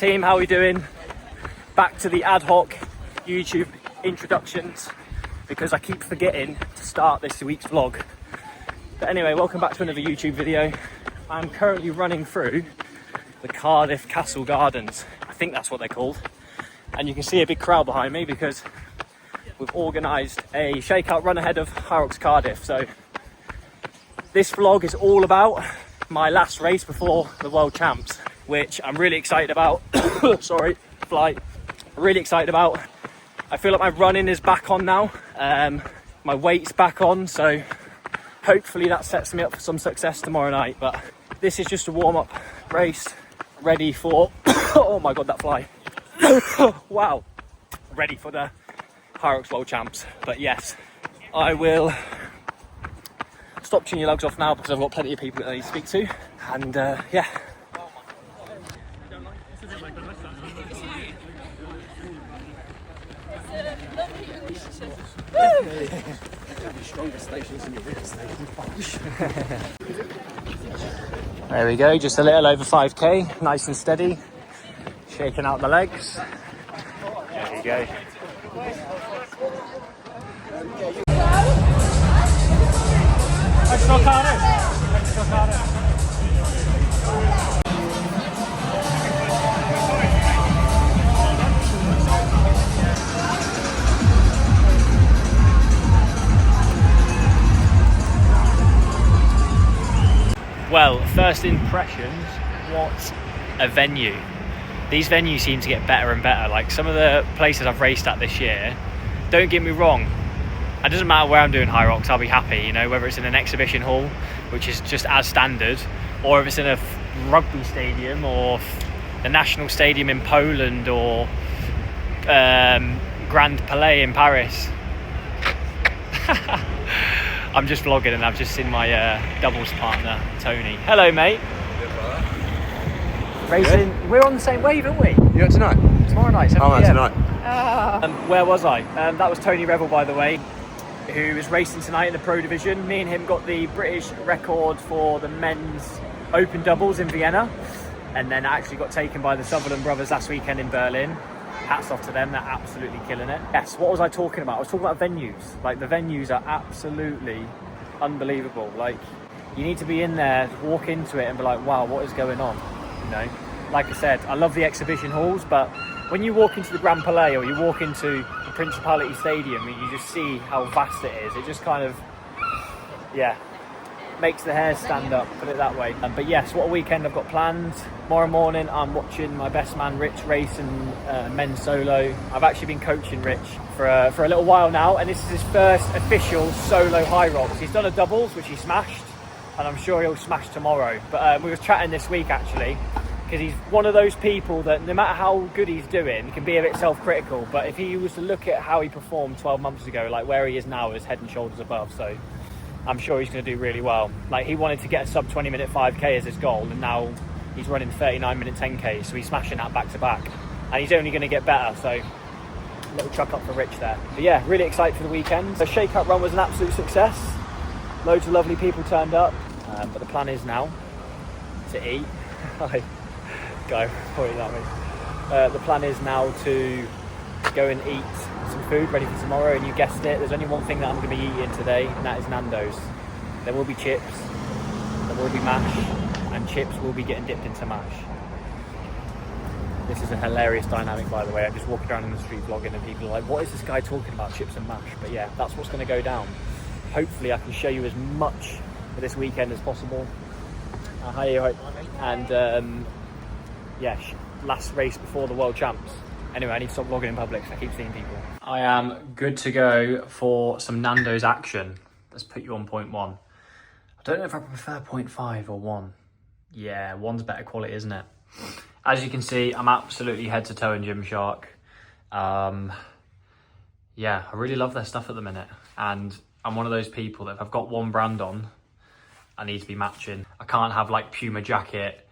team, how are we doing? Back to the ad hoc YouTube introductions because I keep forgetting to start this week's vlog. But anyway, welcome back to another YouTube video. I'm currently running through the Cardiff Castle Gardens. I think that's what they're called. And you can see a big crowd behind me because we've organised a shakeout run ahead of HYROX Cardiff. So this vlog is all about my last race before the World Champs, which I'm really excited about. Sorry, fly. Really excited about. I feel like my running is back on now. My weight's back on, so hopefully that sets me up for some success tomorrow night. But this is just a warm-up race, ready for, oh my God, that fly. Wow, ready for the HYROX World Champs. But yes, I will stop chewing your legs off now because I've got plenty of people that I need to speak to. And yeah. There we go, just a little over 5k, nice and steady, shaking out the legs. There you go. Extra Cardiff. Extra Cardiff. Well, first impressions, what a venue. These venues seem to get better and better. Like some of the places I've raced at this year, don't get me wrong, it doesn't matter where I'm doing HYROX, I'll be happy, you know, whether it's in an exhibition hall, which is just as standard, or if it's in a rugby stadium or the national stadium in Poland or Grand Palais in Paris. I'm just vlogging and I've just seen my doubles partner, Tony. Hello, mate. Racing. Good. We're on the same wave, aren't we? Yeah, tonight. Tomorrow night. Oh, that's tonight. Where was I? That was Tony Revel, by the way, who is racing tonight in the Pro Division. Me and him got the British record for the men's open doubles in Vienna, and then actually got taken by the Sutherland brothers last weekend in Berlin. Hats off to them, they're absolutely killing it. Yes, what was I talking about? I was talking about venues. Like, the venues are absolutely unbelievable. Like, you need to be in there, walk into it and be like, wow, what is going on? You know, like I said, I love the exhibition halls, but when you walk into the Grand Palais or you walk into the Principality Stadium and you just see how vast it is, it just kind of, yeah, makes the hair stand up, put it that way. But yes, what a weekend I've got planned. Tomorrow morning I'm watching my best man Rich race in men's solo. I've actually been coaching Rich for a little while now, and this is his first official solo HYROX. He's done a doubles, which he smashed, and I'm sure he'll smash tomorrow. But we were chatting this week actually, because he's one of those people that no matter how good he's doing, he can be a bit self-critical. But if he was to look at how he performed 12 months ago, like where he is now is head and shoulders above. So I'm sure he's going to do really well. Like, he wanted to get a sub 20-minute 5k as his goal, and now he's running 39-minute 10k, so he's smashing that back to back, and he's only going to get better. So a little chuck up for Rich there. But yeah, really excited for the weekend. The shakeout run was an absolute success. Loads of lovely people turned up, but the plan is now to eat. Go, point at me. The plan is now to go and eat some food ready for tomorrow, and you guessed it, there's only one thing that I'm going to be eating today, and that is Nando's. There will be chips, there will be mash, and chips will be getting dipped into mash. This is a hilarious dynamic, by the way. I'm just walking around in the street vlogging and people are like, what is this guy talking about, chips and mash? But yeah, that's what's going to go down. Hopefully I can show you as much for this weekend as possible. Hi. And yeah, last race before the World Champs. Anyway, I need to stop vlogging in public because I keep seeing people. I am good to go for some Nando's action. Let's put you on 0.1. I don't know if I prefer 0.5 or 1. Yeah, 1's better quality, isn't it? As you can see, I'm absolutely head to toe in Gymshark. Yeah, I really love their stuff at the minute. And I'm one of those people that if I've got one brand on, I need to be matching. I can't have like Puma jacket,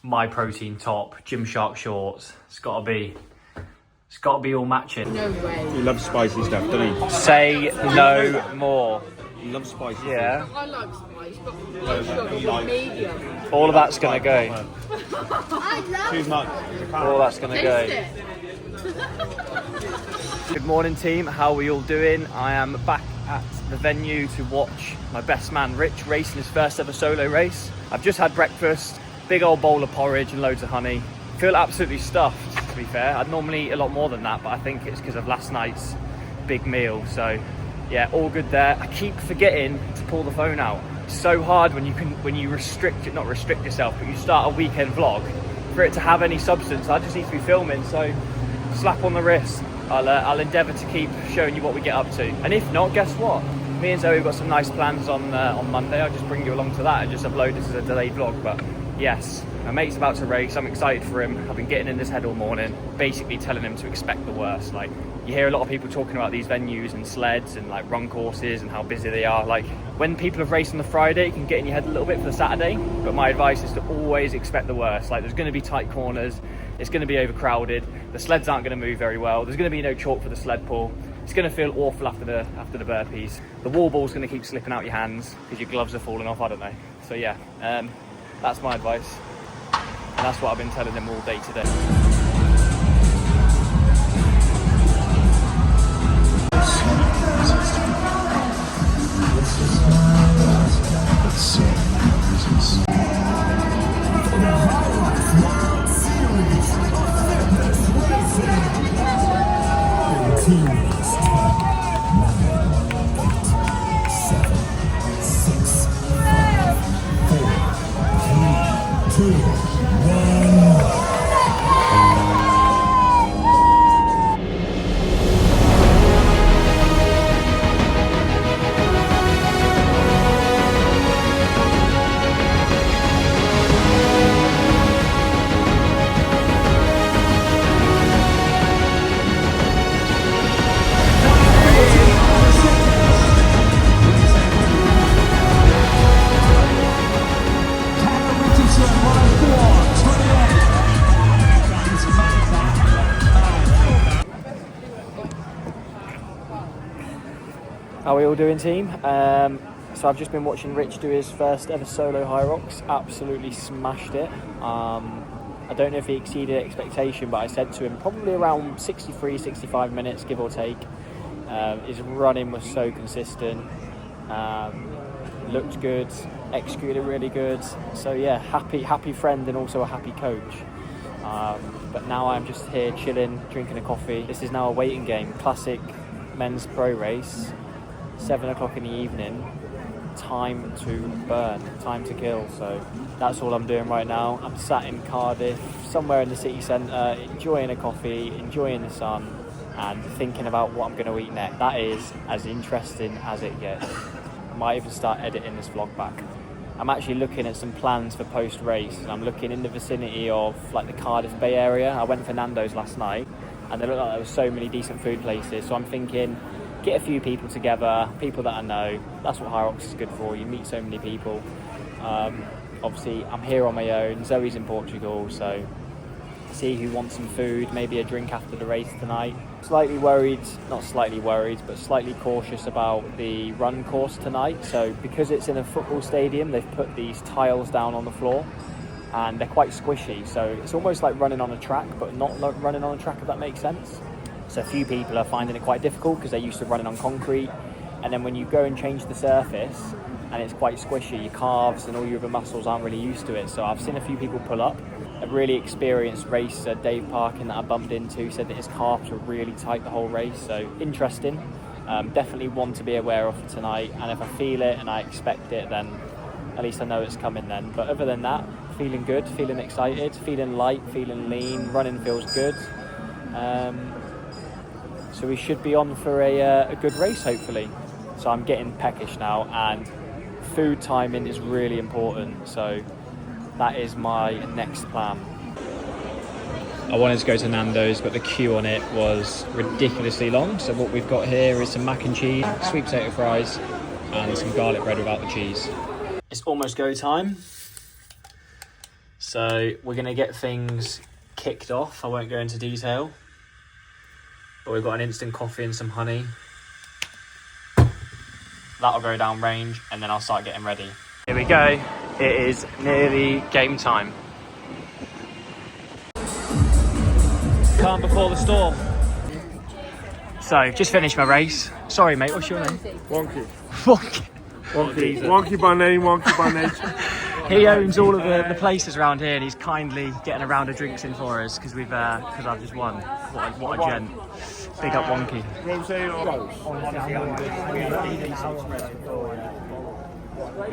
My Protein top, Gymshark shorts. It's got to be all matching. No way. He loves spicy stuff, doesn't he? Say no more. He loves spicy. Yeah. I like spice, but no sugar, medium. All of that's gonna go. I love Too much. All that's gonna go. it. Good morning, team. How are we all doing? I am back at the venue to watch my best man Rich racing his first ever solo race. I've just had breakfast, big old bowl of porridge and loads of honey. Feel absolutely stuffed, to be fair. I'd normally eat a lot more than that, but I think it's because of last night's big meal. So yeah, all good there. I keep forgetting to pull the phone out. It's so hard when you not restrict yourself, but you start a weekend vlog for it to have any substance. I just need to be filming, so slap on the wrist. I'll endeavour to keep showing you what we get up to. And if not, guess what? Me and Zoe have got some nice plans on Monday. I'll just bring you along to that and just upload this as a delayed vlog. But yes, my mate's about to race. I'm excited for him. I've been getting in his head all morning, basically telling him to expect the worst. Like, you hear a lot of people talking about these venues and sleds and like run courses and how busy they are. Like, when people have raced on the Friday, it can get in your head a little bit for the Saturday. But my advice is to always expect the worst. Like, there's going to be tight corners. It's going to be overcrowded. The sleds aren't going to move very well. There's going to be no chalk for the sled pull. It's going to feel awful after the burpees. The wall ball's going to keep slipping out your hands because your gloves are falling off. I don't know. So yeah, that's my advice, and that's what I've been telling them all day today. How are we all doing, team? So I've just been watching Rich do his first ever solo HYROX. Absolutely smashed it. I don't know if he exceeded expectation, but I said to him probably around 63, 65 minutes, give or take. His running was so consistent. Looked good, executed really good. So yeah, happy friend and also a happy coach. But now I'm just here chilling, drinking a coffee. This is now a waiting game. Classic men's pro race. 7 o'clock in the evening, time to burn, time to kill. So that's all I'm doing right now. I'm sat in Cardiff, somewhere in the city centre, enjoying a coffee, enjoying the sun, and thinking about what I'm going to eat next. That is as interesting as it gets. I might even start editing this vlog back. I'm actually looking at some plans for post-race, and I'm looking in the vicinity of like the Cardiff Bay area. I went for Nando's last night, and there looked like there were so many decent food places. So I'm thinking, get a few people together, people that I know. That's what HYROX is good for. You meet so many people. Obviously, I'm here on my own. Zoe's in Portugal, so see who wants some food, maybe a drink after the race tonight. Slightly worried, not slightly worried, but slightly cautious about the run course tonight. So because it's in a football stadium, they've put these tiles down on the floor, and they're quite squishy. So it's almost like running on a track, but not like running on a track, if that makes sense. So a few people are finding it quite difficult because they're used to running on concrete, and then when you go and change the surface and it's quite squishy, your calves and all your other muscles aren't really used to it. So I've seen a few people pull up. A really experienced racer, Dave Parkin, that I bumped into, said that his calves were really tight the whole race. So interesting. Definitely one to be aware of for tonight, and if I feel it and I expect it, then at least I know it's coming then. But other than that, feeling good, feeling excited, feeling light, feeling lean, running feels good. So we should be on for a good race, hopefully. So I'm getting peckish now, and food timing is really important. So that is my next plan. I wanted to go to Nando's, but the queue on it was ridiculously long. So what we've got here is some mac and cheese, sweet potato fries, and some garlic bread without the cheese. It's almost go time. So we're gonna get things kicked off. I won't go into detail, but we've got an instant coffee and some honey. That'll go down range, and then I'll start getting ready. Here we go. It is nearly game time. Calm before the storm. So, just finished my race. Sorry, mate, what's your name? Wonky. Wonky. Wonky. Wonky by name, wonky by nature. He owns all of the places around here, and he's kindly getting a round of drinks in for us because I've just won. What a gent. Big up Wonky. Rosé or Rose?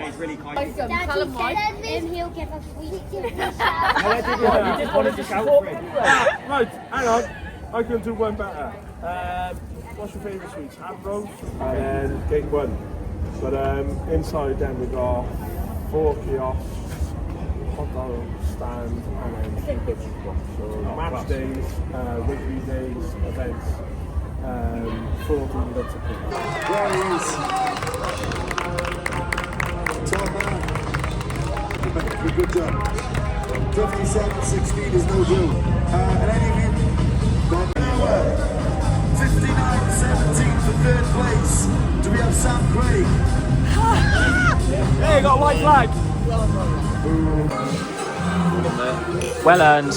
He's really kind. Daddy said he'll give us weekly Right, hang on. I can do one better. What's your favourite sweets? HYROX and Gate 1. But inside then we got 4 kiosks, hot dog stand, and then butcher's box. So match days, weekly days, events, 14 bits of pizza. There he is. Top man. Good job. 57.16 is no joke. And any of you, 59.17 for 3rd place. Do we have Sam Craig? Hey, got a white flag. Well earned.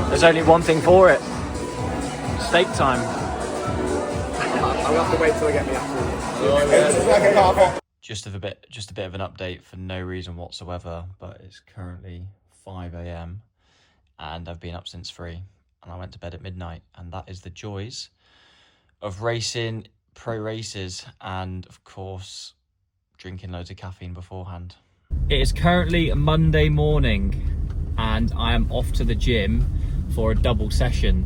There's only one thing for it. Steak time. I'll have to wait till I get me after. Just a bit of an update for no reason whatsoever, but it's currently 5 AM and I've been up since 3 and I went to bed at midnight, and that is the joys of racing pro races and of course drinking loads of caffeine beforehand. It is currently a Monday morning and I am off to the gym for a double session.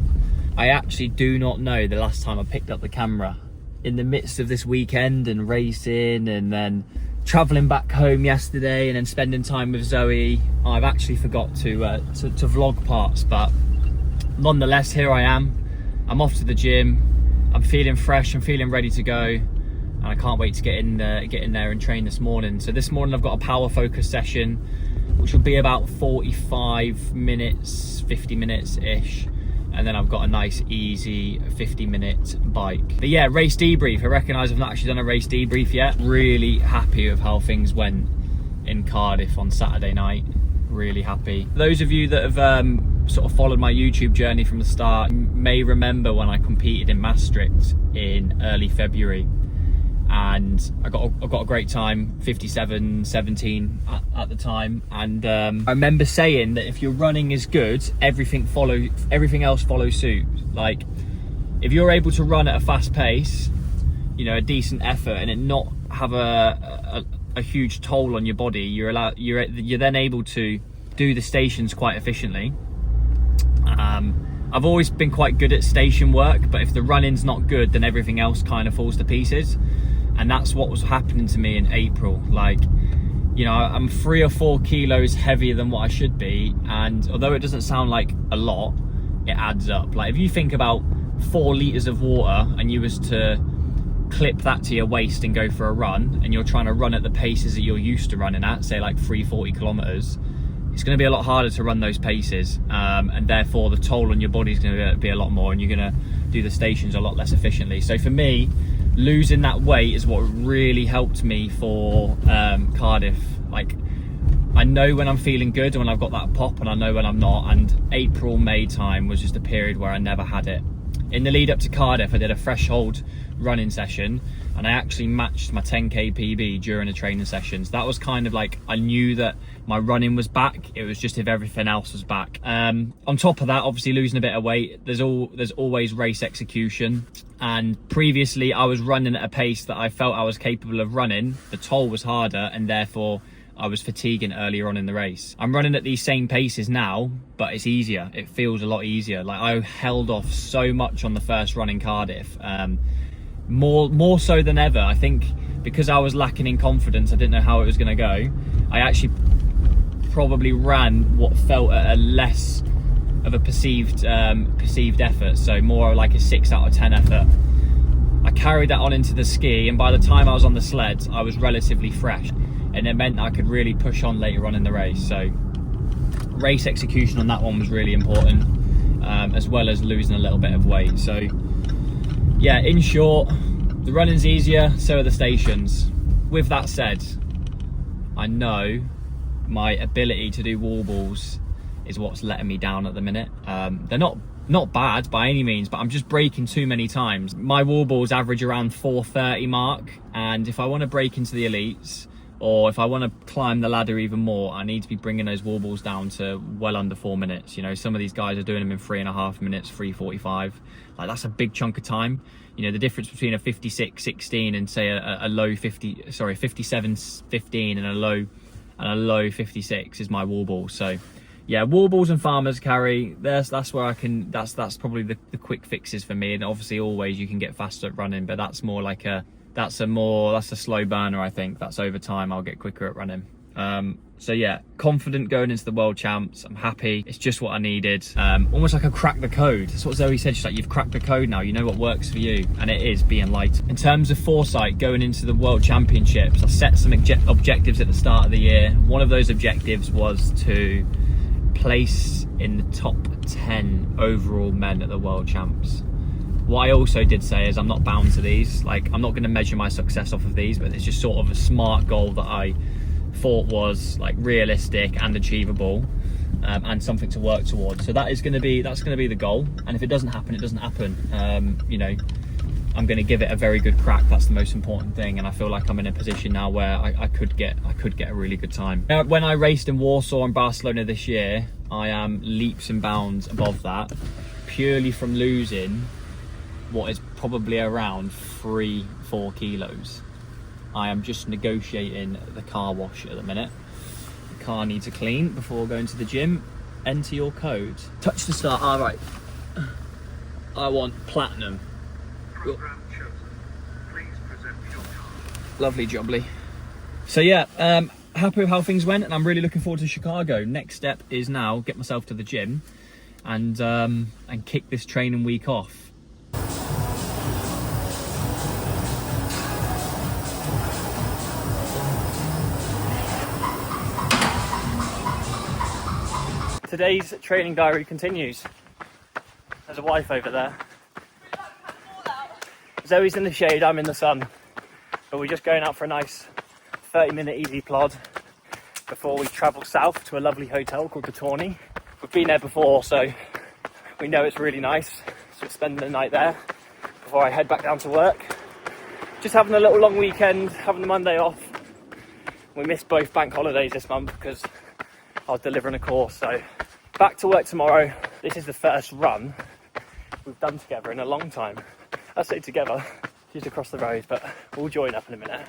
I actually do not know the last time I picked up the camera. In the midst of this weekend and racing and then travelling back home yesterday and then spending time with Zoe, I've actually forgot to vlog parts, but nonetheless, here I am. I'm off to the gym. I'm feeling fresh, I'm feeling ready to go, and I can't wait to get in there and train this morning. So this morning I've got a power focus session, which will be about 45 minutes, 50 minutes-ish. And then I've got a nice, easy 50-minute bike. But yeah, race debrief. I recognise I've not actually done a race debrief yet. Really happy with how things went in Cardiff on Saturday night. Really happy. Those of you that have sort of followed my YouTube journey from the start may remember when I competed in Maastricht in early February. And I got a great time, 57.17 at the time. And I remember saying that if your running is good, everything else follows suit. Like, if you're able to run at a fast pace, you know, a decent effort, and it not have a huge toll on your body, you're then able to do the stations quite efficiently. I've always been quite good at station work, but if the running's not good, then everything else kind of falls to pieces. And that's what was happening to me in April. Like, you know, I'm 3 or 4 kilos heavier than what I should be. And although it doesn't sound like a lot, it adds up. Like, if you think about 4 litres of water and you was to clip that to your waist and go for a run, and you're trying to run at the paces that you're used to running at, say like 340 kilometers, it's going to be a lot harder to run those paces. And therefore the toll on your body is going to be a lot more, and you're going to do the stations a lot less efficiently. So for me, losing that weight is what really helped me for Cardiff. Like, I know when I'm feeling good and when I've got that pop, and I know when I'm not. And April, May time was just a period where I never had it. In the lead up to Cardiff, I did a threshold running session, and I actually matched my 10k PB during the training sessions. That was kind of like, I knew that my running was back. It was just if everything else was back. On top of that, obviously losing a bit of weight, there's always race execution. And previously I was running at a pace that I felt I was capable of running. The toll was harder, and therefore I was fatiguing earlier on in the race. I'm running at these same paces now, but it's easier. It feels a lot easier. Like, I held off so much on the first run in Cardiff. More so than ever. I think because I was lacking in confidence, I didn't know how it was going to go. I actually probably ran what felt at a less of a perceived effort, so more like a 6 out of 10 effort. I carried that on into the ski, and by the time I was on the sled, I was relatively fresh, and it meant I could really push on later on in the race. So race execution on that one was really important, as well as losing a little bit of weight. So yeah, in short, the running's easier, so are the stations. With that said, I know my ability to do wall balls is what's letting me down at the minute. They're not bad by any means, but I'm just breaking too many times. My wall balls average around 4:30 mark, and if I want to break into the elites, or if I want to climb the ladder even more, I need to be bringing those wall balls down to well under 4 minutes. You know, some of these guys are doing them in 3.5 minutes, 3:45. Like, that's a big chunk of time. You know, the difference between a 56.16 and say a low 57.15 and a low 56 is my wall ball. So yeah, wall balls and farmers carry, that's where I can, that's probably the quick fixes for me. And obviously always you can get faster at running, but that's more like that's a slow burner. I think that's over time I'll get quicker at running. So yeah, confident going into the world champs. I'm happy. It's just what I needed. Almost like I've cracked the code. That's what Zoe said. She's like, you've cracked the code now. You know what works for you. And it is being light. In terms of foresight going into the world championships, I set some objectives at the start of the year. One of those objectives was to place in the top 10 overall men at the world champs. What I also did say is I'm not bound to these. Like, I'm not going to measure my success off of these, but it's just sort of a smart goal that I thought was like realistic and achievable, and something to work towards. So that's going to be the goal. And if it doesn't happen, it doesn't happen. You know, I'm going to give it a very good crack. That's the most important thing. And I feel like I'm in a position now where I could get a really good time. Now, when I raced in Warsaw and Barcelona this year, I am leaps and bounds above that, purely from losing what is probably around 3-4 kilos. I am just negotiating the car wash at the minute. The car needs a clean before going to the gym. Enter your code. Touch the start. All right. I want platinum. Lovely jubbly. So yeah, happy with how things went, and I'm really looking forward to Chicago. Next step is now get myself to the gym and kick this training week off. Today's training diary continues. There's a wife over there. Zoe's in the shade, I'm in the sun. But we're just going out for a nice 30-minute easy plod before we travel south to a lovely hotel called the Tawny. We've been there before, so we know it's really nice. So we're spending the night there before I head back down to work. Just having a little long weekend, having the Monday off. We missed both bank holidays this month because I was delivering a course, so back to work tomorrow. This is the first run we've done together in a long time. I say together, she's across the road, but we'll join up in a minute.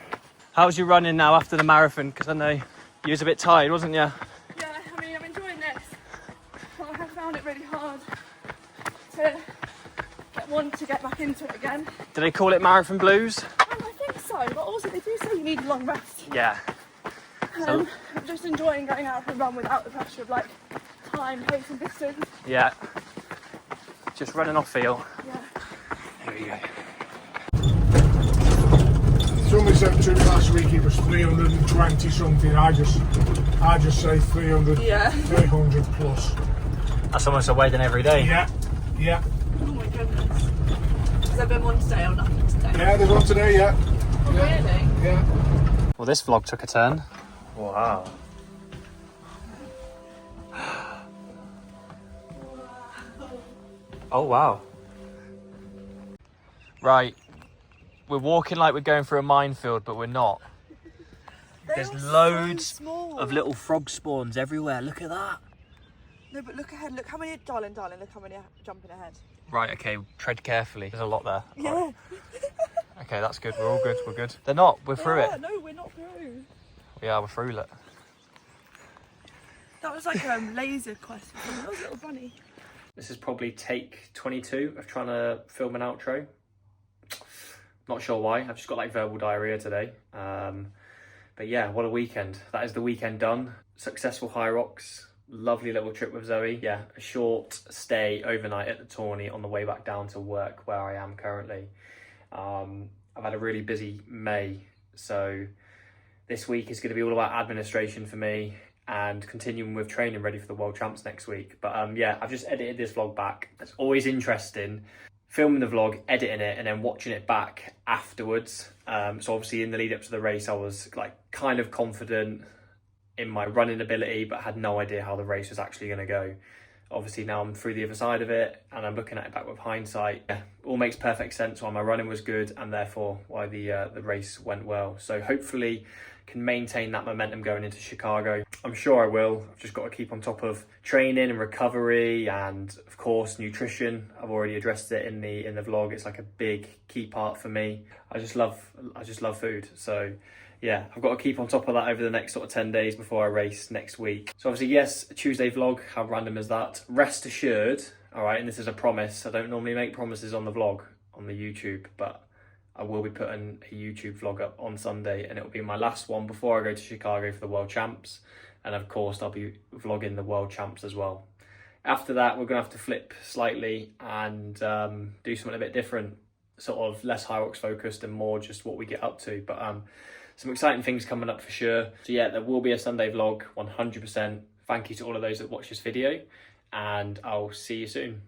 How's your running now after the marathon? Because I know you was a bit tired, wasn't you? Yeah, I mean, I'm enjoying this, but I have found it really hard to get back into it again. Do they call it marathon blues? I think so, but also they do say you need a long rest. Yeah. I'm just enjoying going out for a run without the pressure of like time, pace and distance. Yeah. Just running off feel. Yeah. Here we go. Somebody said to me last week it was 320 something. I just say 300, Yeah. 300 plus. That's almost a wedding every day. Yeah, yeah. Oh my goodness. Has there been one today or nothing today? Yeah, there's one today, yeah. Oh, really? Yeah. Well, this vlog took a turn. Wow. Oh, wow. Right. We're walking like we're going through a minefield, but we're not. There's loads of little frog spawns everywhere. Look at that. No, but look ahead. Look how many, darling, look how many are jumping ahead. Right, okay, tread carefully. There's a lot there. Yeah. Right. Okay, that's good. We're all good. We're good. They're not. We're through it. No, we're not through. Yeah, we're through it. That was like a laser quest. That was a little bunny. This is probably take 22 of trying to film an outro. Not sure why. I've just got like verbal diarrhea today. But yeah, what a weekend. That is the weekend done. Successful HYROX. Lovely little trip with Zoe. Yeah, a short stay overnight at the Tawny on the way back down to work where I am currently. I've had a really busy May, so this week is going to be all about administration for me and continuing with training ready for the World Champs next week. But yeah, I've just edited this vlog back. It's always interesting filming the vlog, editing it, and then watching it back afterwards. So obviously in the lead up to the race, I was like kind of confident in my running ability, but had no idea how the race was actually going to go. Obviously now I'm through the other side of it and I'm looking at it back with hindsight. Yeah, all makes perfect sense why my running was good and therefore why the race went well. So hopefully can maintain that momentum going into Chicago. I'm sure I will. I've just got to keep on top of training and recovery and of course nutrition. I've already addressed it in the vlog. It's like a big key part for me. I just love food. So yeah, I've got to keep on top of that over the next sort of 10 days before I race next week. So obviously, yes, a Tuesday vlog, how random is that? Rest assured, all right, and this is a promise. I don't normally make promises on the vlog, on the YouTube, but I will be putting a YouTube vlog up on Sunday and it'll be my last one before I go to Chicago for the World Champs. And of course, I'll be vlogging the World Champs as well. After that, we're gonna have to flip slightly and do something a bit different, sort of less HYROX focused and more just what we get up to. But some exciting things coming up for sure. So yeah, there will be a Sunday vlog, 100%. Thank you to all of those that watch this video and I'll see you soon.